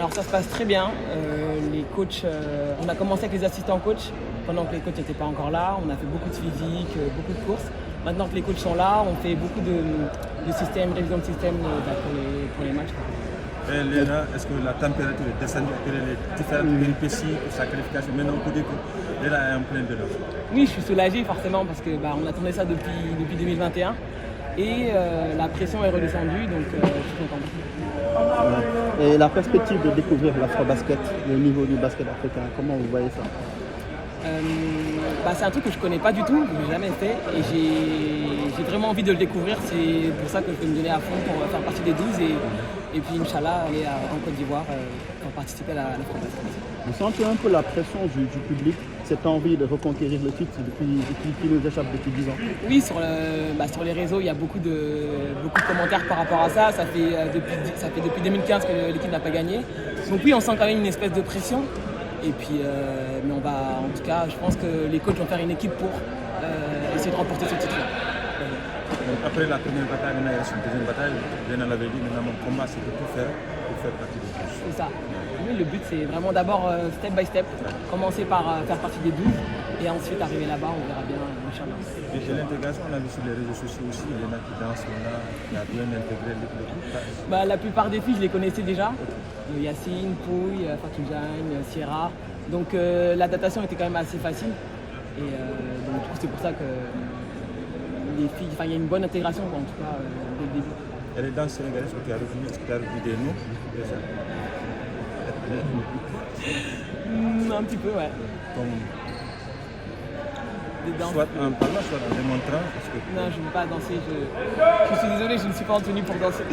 Alors ça se passe très bien. Les coachs, on a commencé avec les assistants coachs pendant que les coachs n'étaient pas encore là. On a fait beaucoup de physique, beaucoup de courses. Maintenant que les coachs sont là, on fait beaucoup de systèmes, révision de système pour les matchs. Et Léna, est-ce que la température est descendue après les différentes péripéties pour sa qualification? Maintenant, on peut dire que Léna est en plein dedans. Oui, je suis soulagé forcément parce que on attendait ça depuis 2021 et la pression est redescendue, donc je suis content. Et la perspective de découvrir l'afro-basket, le niveau du basket africain, comment vous voyez ça? C'est un truc que je connais pas du tout, que j'ai jamais fait et j'ai vraiment envie de le découvrir. C'est pour ça que je vais me donner à fond pour faire partie des 12 et puis Inch'Allah aller en Côte d'Ivoire pour participer à l'afro-basket. Vous sentez un peu la pression du public, cette envie de reconquérir le titre qui nous échappe depuis 10 ans? Oui, sur les réseaux, il y a beaucoup de commentaires par rapport à ça. Ça fait depuis 2015 que l'équipe n'a pas gagné. Donc oui, on sent quand même une espèce de pression. Et puis, mais en tout cas, je pense que les coachs vont faire une équipe pour essayer de remporter ce titre-là. Après la première bataille, maintenant il reste une deuxième bataille. Léna l'avait dit, maintenant mon combat c'est de tout faire pour faire partie des 12. C'est ça. Oui, le but c'est vraiment d'abord step by step, commencer par faire partie des 12 et ensuite arriver là-bas, on verra bien, Inch'Allah. Et chez l'intégration, on a vu sur les réseaux sociaux aussi, Léna qui danse là, qui a bien intégré le groupe. La plupart des filles, je les connaissais déjà. Yacine, Pouille, Fatou Diagne, Sierra. Donc la datation était quand même assez facile. Et donc du coup, c'est pour ça que les filles, il y a une bonne intégration en tout cas dès le début. Et les danses sénégalaises, est-ce que tu as retenu des noms déjà? Un petit peu, ouais. Soit en parlant, soit en démontrant. Non, je ne veux pas danser. Je suis désolée, je ne suis pas en tenue pour danser.